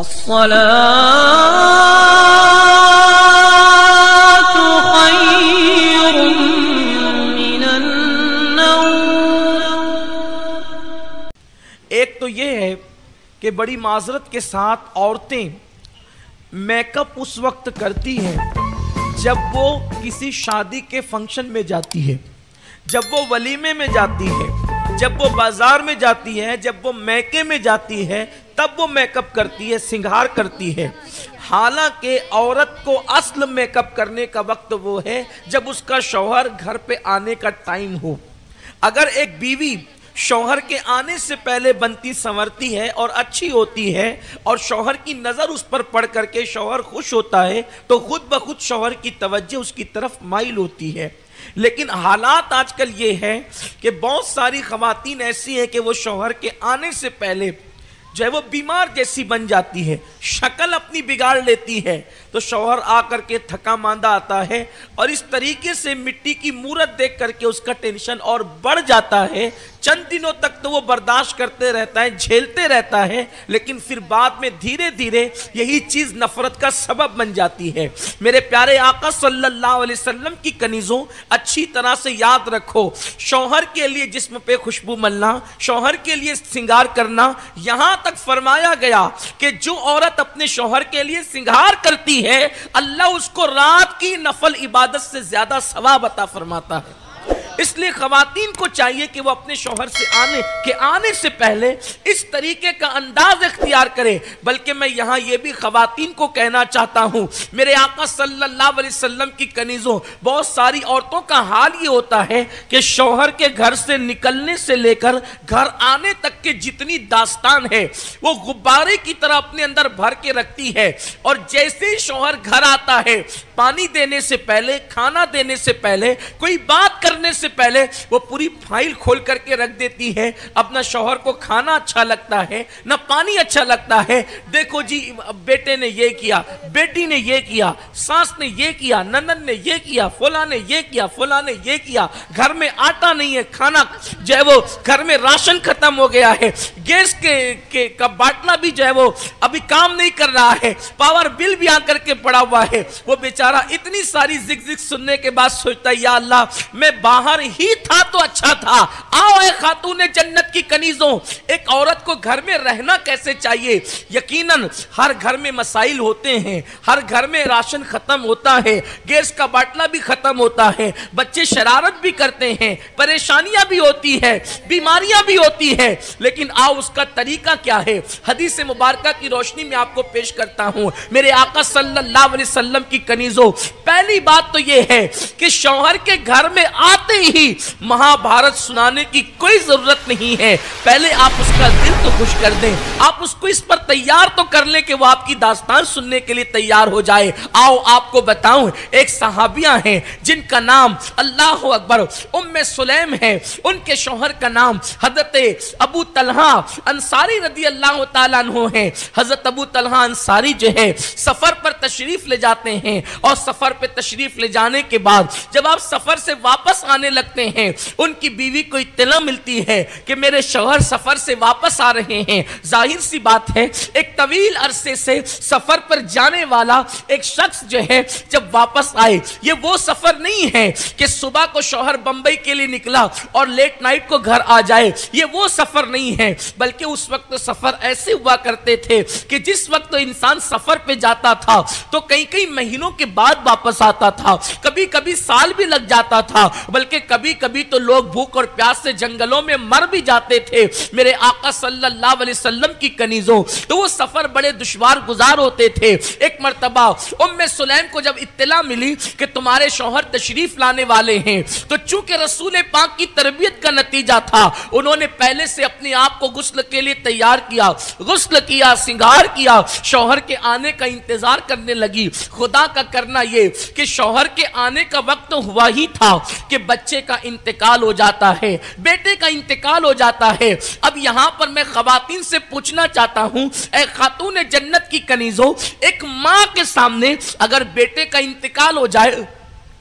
الصلاة خير من النوم۔ ایک تو یہ ہے کہ بڑی معذرت کے ساتھ عورتیں میک اپ اس وقت کرتی ہیں جب وہ کسی شادی کے فنکشن میں جاتی ہے، جب وہ ولیمے میں جاتی ہے، جب وہ بازار میں جاتی ہے، جب وہ میکے میں جاتی ہے، تب وہ میک اپ کرتی ہے، سنگھار کرتی ہے۔ حالانکہ عورت کو اصل میک اپ کرنے کا وقت وہ ہے جب اس کا شوہر گھر پہ آنے کا ٹائم ہو۔ اگر ایک بیوی شوہر کے آنے سے پہلے بنتی سنورتی ہے اور اچھی ہوتی ہے اور شوہر کی نظر اس پر پڑ کر کے شوہر خوش ہوتا ہے تو خود بخود شوہر کی توجہ اس کی طرف مائل ہوتی ہے۔ لیکن حالات آج کل یہ ہے کہ بہت ساری خواتین ایسی ہیں کہ وہ شوہر کے آنے سے پہلے جو ہے وہ بیمار جیسی بن جاتی ہے، شکل اپنی بگاڑ لیتی ہے، تو شوہر آ کر کے تھکا ماندہ آتا ہے اور اس طریقے سے مٹی کی مورت دیکھ کر کے اس کا ٹینشن اور بڑھ جاتا ہے۔ چند دنوں تک تو وہ برداشت کرتے رہتا ہے، جھیلتے رہتا ہے، لیکن پھر بعد میں دھیرے دھیرے یہی چیز نفرت کا سبب بن جاتی ہے۔ میرے پیارے آقا صلی اللہ علیہ وسلم کی کنیزوں اچھی طرح سے یاد رکھو، شوہر کے لیے جسم پہ خوشبو ملنا، شوہر کے لیے سنگار کرنا، یہاں تک فرمایا گیا کہ جو عورت اپنے شوہر کے لیے سنگار کرتی ہے اللہ اس کو رات کی نفل عبادت سے زیادہ ثواب عطا فرماتا ہے۔ اس لیے خواتین کو چاہیے کہ وہ اپنے شوہر سے آنے سے پہلے اس طریقے کا انداز اختیار کرے۔ بلکہ میں یہاں یہ بھی خواتین کو کہنا چاہتا ہوں، میرے آقا صلی اللہ علیہ وسلم کی کنیزوں، بہت ساری عورتوں کا حال یہ ہوتا ہے کہ شوہر کے گھر سے نکلنے سے لے کر گھر آنے تک کے جتنی داستان ہے وہ غبارے کی طرح اپنے اندر بھر کے رکھتی ہے، اور جیسے ہی شوہر گھر آتا ہے پانی دینے سے پہلے، کھانا دینے سے پہلے، کوئی بات کرنے سے پہلے وہ پوری فائل کھول کر کے رکھ دیتی ہے۔ اپنا شوہر کو کھانا اچھا لگتا ہے نہ پانی اچھا لگتا ہے، دیکھو جی بیٹے نے یہ کیا، بیٹی نے یہ کیا، ساس نے یہ کیا، نند نے یہ کیا، فلاں نے یہ کیا، فلاں نے یہ کیا، گھر میں آٹا نہیں ہے، کھانا جو ہے وہ گھر میں راشن ختم ہو گیا ہے، گیس کا باٹلا بھی جو ہے وہ ابھی کام نہیں کر رہا ہے، پاور بل بھی آ کر کے پڑا ہوا ہے۔ وہ بیچارہ اتنی ساری زگ زگ سننے کے بعد سوچتا ہے یا اللہ میں باہر ہی تھا تو اچھا تھا۔ آؤ اے خاتون جنت کی کنیزوں، ایک عورت کو گھر میں رہنا کیسے چاہیے؟ یقیناً ہر گھر میں مسائل ہوتے ہیں، ہر گھر میں راشن ختم ہوتا ہے، گیس کا باٹلا بھی ختم ہوتا ہے، بچے شرارت بھی کرتے ہیں، پریشانیاں بھی ہوتی ہے، بیماریاں بھی ہوتی ہے، لیکن آؤ اس کا طریقہ کیا ہے؟ حدیث مبارکہ کی روشنی میں آپ کو پیش کرتا ہوں۔ میرے آقا صلی اللہ علیہ وسلم کی کنیزوں، پہلی بات تو یہ ہے کہ شوہر کے گھر میں آتے ہی مہابھارت سنانے کی کوئی ضرورت نہیں ہے۔ پہلے آپ اس کا دل تو خوش کر دیں، آپ اس کو اس پر تیار تو کر لیں کہ وہ آپ کی داستان سننے کے لیے تیار ہو جائے۔ آؤ آپ کو بتاؤں، ایک صحابیہ ہیں جن کا نام اللہ اکبر ام سلیم ہے، ان کے شوہر کا نام حضرت ابو طلحہ انصاری رضی اللہ تعالیٰ عنہ ہیں۔ حضرت ابو طلحہ انصاری جو ہے سفر پر تشریف لے جاتے ہیں، اور سفر پہ تشریف لے جانے کے بعد جب آپ سفر سے واپس آنے لگتے ہیں ان کی بیوی کو اطلاع ملتی ہے کہ میرے شوہر سفر سے واپس آ رہے ہیں۔ ظاہر سی بات ہے ایک طویل عرصے سے سفر پر جانے والا ایک شخص جو ہے جب واپس آئے، یہ وہ سفر نہیں ہے کہ صبح کو شوہر بمبئی کے لیے نکلا اور لیٹ نائٹ کو گھر آ جائے، یہ وہ سفر نہیں ہے، بلکہ اس وقت سفر ایسے ہوا کرتے تھے کہ جس وقت انسان سفر پہ جاتا تھا تو کئی مہینوں کے بعد واپس آتا تھا، کبھی کبھی سال بھی لگ جاتا تھا، بلکہ کبھی کبھی تو لوگ بھوک اور پیاس سے جنگلوں میں مر بھی جاتے تھے۔ میرے آقا صلی اللہ علیہ وسلم کی کنیزوں، تو وہ سفر بڑے دشوار گزار ہوتے تھے۔ ایک مرتبہ ام سلیم کو جب اطلاع ملی کہ تمہارے شوہر تشریف لانے والے ہیں، تو چونکہ رسول پاک کی تربیت کا نتیجہ تھا، انہوں نے پہلے سے اپنے آپ کو غسل کے لیے تیار کیا، غسل کیا، سنگار کیا، شوہر کے آنے کا انتظار کرنے لگی۔ خدا کا کرنا یہ کہ شوہر کے آنے کا وقت ہوا ہی تھا کہ بچے کا انتقال ہو جاتا ہے، بیٹے کا انتقال ہو جاتا ہے۔ اب یہاں پر میں خواتین سے پوچھنا چاہتا ہوں، اے خاتون جنت کی کنیزوں، ایک ماں کے سامنے اگر بیٹے کا انتقال ہو جائے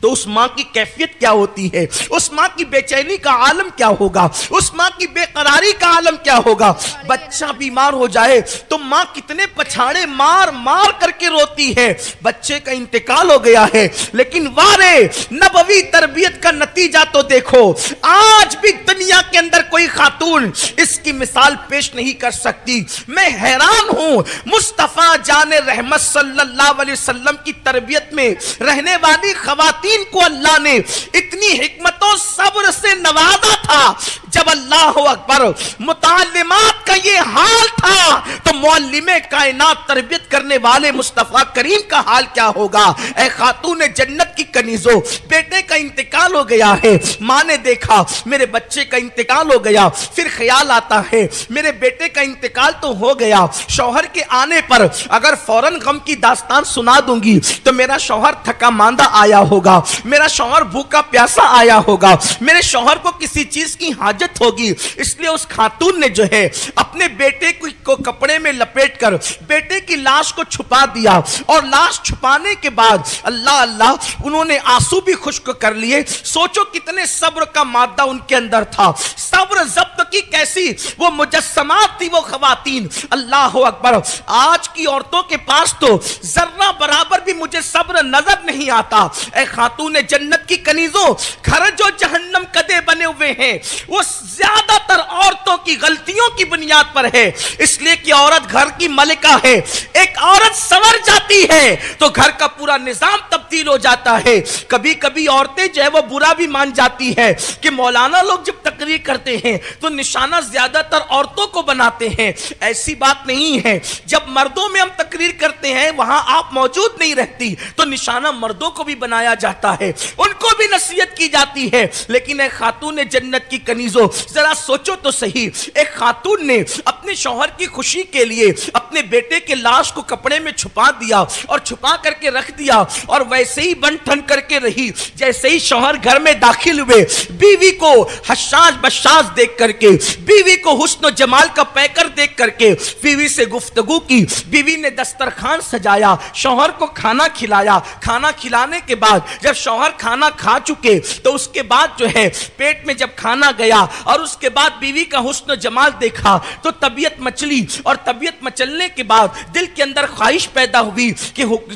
تو اس ماں کی کیفیت کیا ہوتی ہے، اس ماں کی بے چینی کا عالم کیا ہوگا، اس ماں کی بے قراری کا عالم کیا ہوگا۔ بچہ بیمار ہو جائے تو ماں کتنے پچھاڑے مار مار کر کے روتی ہے، بچے کا انتقال ہو گیا ہے، لیکن وارے نبوی تربیت کا نتیجہ تو دیکھو، آج بھی دنیا کے اندر کوئی خاتون اس کی مثال پیش نہیں کر سکتی۔ میں حیران ہوں، مصطفیٰ جان رحمت صلی اللہ علیہ وسلم کی تربیت میں رہنے والی خواتین کو اللہ نے اتنی حکمت و صبر سے نوازا تھا۔ جب اللہ اکبر متعلمات کا یہ حال تھا تو معلم کائنات تربیت کرنے والے مصطفیٰ کریم کا حال کیا ہوگا۔ اے خاتون جنت کی کنیزوں، بیٹے کا انتقال ہو گیا ہے، ماں نے دیکھا میرے بچے کا انتقال ہو گیا، پھر خیال آتا ہے میرے بیٹے کا انتقال تو ہو گیا، شوہر کے آنے پر اگر فوراً غم کی داستان سنا دوں گی تو میرا شوہر تھکا ماندہ آیا ہوگا، میرا شوہر بھوکا پیاسا آیا ہوگا، میرے شوہر کو کسی چیز کی حاجت ہوگی۔ اس لیے اس خاتون نے جو ہے اپنے بیٹے کو کپڑے میں لپیٹ کر بیٹے کی لاش کو چھپا دیا، اور لاش چھپانے کے بعد اللہ اللہ انہوں نے آنسو بھی خشک کر لیے۔ سوچو کتنے صبر کا مادہ ان کے اندر تھا، صبر ضبط کی کیسی وہ مجسمات تھی وہ خواتین۔ اللہ اکبر، آج کی عورتوں کے پاس تو ذرہ برابر بھی مجھے صبر نظر نہیں آتا۔ اے خاتون جنت کی کنیزوں، گھر جو جہنم کدے بنے ہوئے ہیں وہ زیادہ تر عورتوں کی غلطیوں کی بنیاد پر ہے، اس لیے کہ عورت گھر کی ملکہ ہے۔ ایک عورت سنور جاتی ہے تو گھر کا پورا نظام تبدیل ہو جاتا ہے۔ کبھی کبھی عورتیں جو ہے وہ برا بھی مان جاتی ہے کہ مولانا لوگ جب تقریر کرتے ہیں تو نشانہ زیادہ تر عورتوں کو بناتے ہیں۔ ایسی بات نہیں ہے، جب مردوں میں ہم تقریر کرتے ہیں وہاں آپ موجود نہیں رہتی تو نشانہ مردوں کو بھی بنایا جاتا ہے، ان کو بھی نصیحت کی جاتی ہے۔ لیکن ایک خاتون جنت کی کنیزوں، ذرا سوچو تو صحیح، ایک خاتون نے اپنے شوہر کی خوشی کے لیے اپنے بیٹے کے لاش کو کپڑے میں چھپا دیا اور چھپا کر کے رکھ دیا، اور ویسے ہی بن ٹھن کر کے رہی۔ جیسے ہی شوہر گھر میں داخل ہوئے، بیوی کو حشاش بشاش دیکھ کر کے، بیوی کو حسن و جمال کا پیکر دیکھ کر کے بیوی سے گفتگو کی، بیوی نے دسترخوان سجایا، شوہر کو کھانا کھلایا۔ کھانا کھلانے کے بعد جب شوہر کھانا کھا چکے تو اس کے بعد جو ہے پیٹ میں جب کھانا گیا اور اس کے بعد بیوی کا حسن و جمال دیکھا تو طبیعت مچلی، اور طبیعت مچلنے کے بعد دل کے اندر خواہش پیدا ہوئی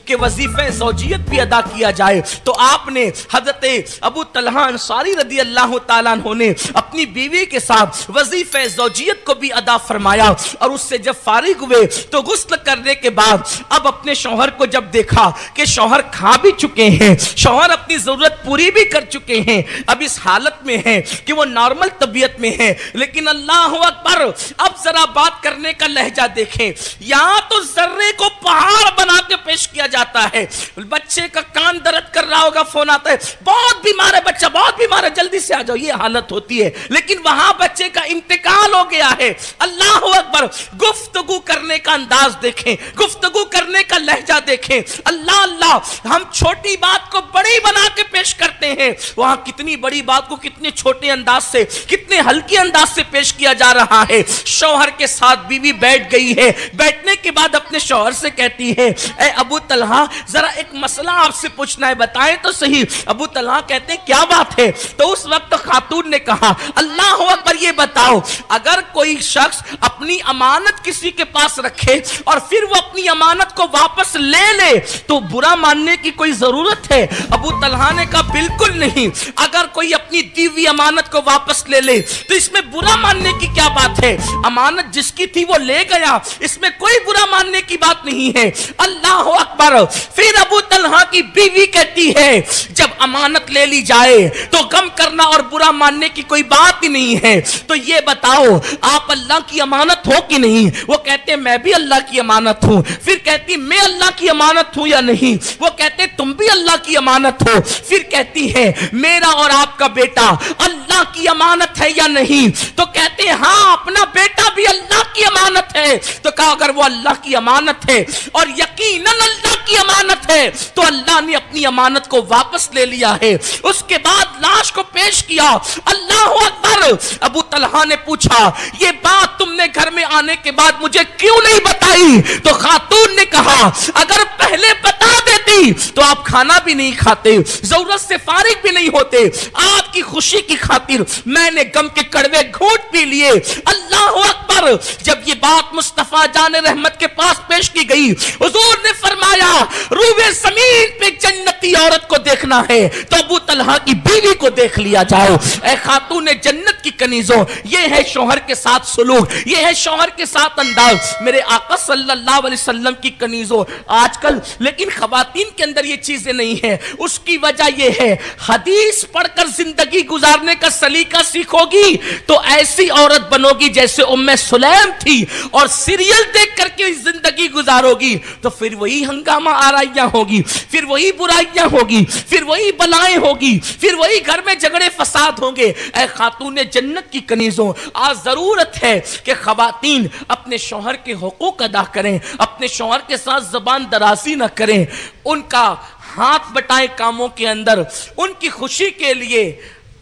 کہ وظیفہ زوجیت بھی ادا کیا جائے۔ تو آپ نے حضرت ابو طلحہ انصاری رضی اللہ تعالیٰ عنہ نے اپنی بیوی کے ساتھ وظیفہ زوجیت کو بھی ادا فرمایا، اور اس سے جب فارغ ہوئے تو غسل کرنے کے بعد اب اپنے شوہر کو جب دیکھا کہ شوہر کھا بھی چکے ہیں، شوہر اپنی ضرورت پوری بھی کر چکے ہیں، اب اس حالت میں ہیں کہ وہ نارمل طبیعت میں ہیں، لیکن اللہ اکبر، اب ذرا بات کرنے کا لہجہ دیکھیں، یہاں تو ذرے کو پہاڑ بنا کے پیش کیا جاتا ہے۔ بچے کا کان درد کر رہا ہوگا، فون آتا ہے، بہت بیمار ہے بچہ، بہت بیمار ہے، جلدی سے آ جاؤ، یہ حالت ہوتی ہے۔ لیکن وہاں بچے کا انتقال ہو گیا ہے۔ اللہ اکبر، گفتگو کرنے کا انداز دیکھیں، گفتگو کرنے کا لہجہ دیکھیں۔ اللہ اللہ، ہم چھوٹی بات کو بڑی بنا کے پیش کرتے ہیں، وہاں کتنی بڑی بات کو کتنے چھوٹے انداز سے، کتنے ہلکے انداز سے پیش کیا جا رہا ہے۔ شوہر کے ساتھ بیوی بیٹھ گئی ہے، بیٹھنے کے بعد اپنے شوہر سے کہتی ہے، اے ابو طلحہ ذرا ایک مسئلہ آپ سے پوچھنا ہے، بتائیں تو صحیح۔ ابو طلحہ کہتے ہیں کیا بات ہے؟ تو اس وقت خاتون نے کہا، اللہ اکبر، یہ بتاؤ، اگر کوئی شخص اپنی امانت کسی کے پاس رکھے اور پھر وہ اپنی امانت کو واپس لے لے تو برا ماننے کی کوئی ضرورت ہے؟ ابو طلحہ نے کہا بالکل نہیں، اگر کوئی اپنی دی ہوئی امانت کو واپس لے لے تو اس میں برا ماننے کی کیا بات ہے؟ امانت جس کی تھی وہ لے گیا، اس میں کوئی برا ماننے کی بات نہیں ہے۔ اللہ اکبر، پھر ابو طلحہ کی بیوی کہتی ہے جب امانت لے لی جائے تو غم کرنا اور برا ماننے کی کوئی بات ہی نہیں ہے، تو یہ بتاؤ آپ اللہ کی امانت ہو کہ نہیں؟ وہ کہتے میں بھی اللہ کی امانت ہوں۔ پھر کہتی میں اللہ کی امانت ہوں یا نہیں؟ وہ کہتے تم بھی اللہ کی امانت ہو۔ پھر کہتی ہے میرا اور آپ کا بیٹا اللہ کی امانت ہے یا نہیں؟ تو کہتے ہیں ہاں اپنا بیٹا بھی اللہ کی امانت ہے۔ تو کہا اگر وہ اللہ کی امانت ہے اور یقیناً اللہ کی امانت ہے تو اللہ نے اپنی امانت کو واپس لے لیا ہے۔ اس کے بعد لاش کو پیش کیا۔ اللہ اکبر، ابو طلحہ نے پوچھا یہ بات تم نے گھر میں آنے کے بعد مجھے کیوں نہیں بتائی؟ تو خاتون نے کہا اگر پہلے بتا دیتی ہوتی تو آپ کھانا بھی نہیں کھاتے, ضرورت سے فارغ بھی نہیں ہوتے. آپ کی خوشی کی خاطر میں نے غم کے کڑوے گھونٹ پی لیے. اللہ اکبر. جب یہ بات مصطفیٰ جان رحمت کے پاس پیش کی گئی, حضور نے فرمایا روئے زمین پہ جنتی عورت کو دیکھنا ہے تو ابو طلحہ کی بیوی کو دیکھ لیا جاؤ. اے خاتون جنت کی کنیزوں, یہ ہے شوہر کے ساتھ سلوک, یہ ہے شوہر کے ساتھ انداز. میرے آقا صلی اللہ علیہ وسلم کی کنیزوں, آج کل لیکن خواتین کے اندر یہ چیزیں نہیں ہیں. اس کی وجہ یہ ہے, حدیث پڑھ کر زندگی گزارنے کا سلیقہ سیکھو گی تو ایسی عورت بنو گی جیسے ام سلیم تھی, اور سیریل دیکھ کر کے زندگی گزارو گی تو پھر وہی ہنگامہ آرائیاں ہوگی, پھر وہی برائیاں ہوگی, پھر وہی بلائیں ہوگی, پھر وہی گھر میں جھگڑے فساد ہوں گے. اے خاتون جنت کی کنیزوں, آج ضرورت ہے کہ خواتین اپنے شوہر کے حقوق ادا کریں, اپنے شوہر کے ساتھ زبان درازی نہ کریں, ان کا ہاتھ بٹائیں کاموں کے اندر, ان کی خوشی کے لیے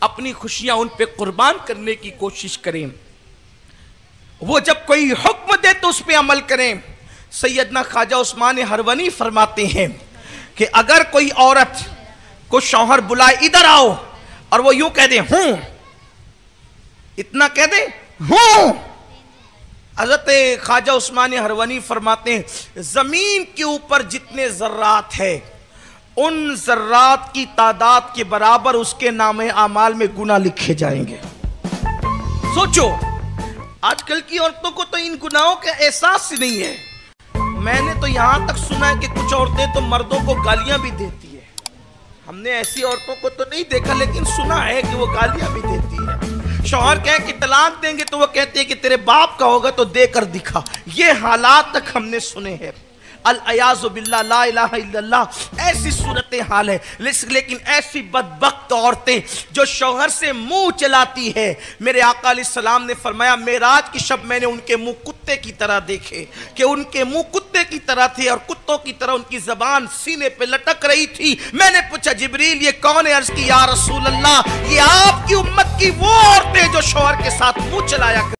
اپنی خوشیاں ان پہ قربان کرنے کی کوشش کریں. وہ جب کوئی حکم دے تو اس پہ عمل کریں. سیدنا خواجہ عثمان ہرونی فرماتے ہیں کہ اگر کوئی عورت کو شوہر بلائے ادھر آؤ, اور وہ یوں کہہ دے ہوں, اتنا کہہ دے ہوں, حضرت خواجہ عثمان ہرونی فرماتے ہیں زمین کے اوپر جتنے ذرات ہیں ان ذرات کی تعداد کے برابر اس کے نام اعمال میں گناہ لکھے جائیں گے. سوچو, آج کل کی عورتوں کو تو ان گناہوں کا احساس ہی نہیں ہے. میں نے تو یہاں تک سنا ہے کہ کچھ عورتیں تو مردوں کو گالیاں بھی دیتی ہیں. ہم نے ایسی عورتوں کو تو نہیں دیکھا لیکن سنا ہے کہ وہ گالیاں بھی دیتی ہیں. شوہر کہیں کہ طلاق دیں گے تو وہ کہتے ہیں کہ تیرے باپ کا ہوگا تو دے کر دکھا. یہ حالات تک ہم نے سنے ہیں. العیاذ باللہ, لا الہ الا اللہ, ایسی صورتحال ہے. لیکن ایسی بدبخت عورتیں جو شوہر سے منہ چلاتی ہے, میرے آقا علیہ السلام نے فرمایا معراج کی شب میں نے ان کے منہ کتے کی طرح دیکھے کہ ان کے منہ کتے کی طرح تھے اور کتوں کی طرح ان کی زبان سینے پہ لٹک رہی تھی. میں نے پوچھا جبریل یہ کون ہے؟ عرض کی یا رسول اللہ یہ آپ کی امت کی وہ عورتیں جو شوہر کے ساتھ منہ چلایا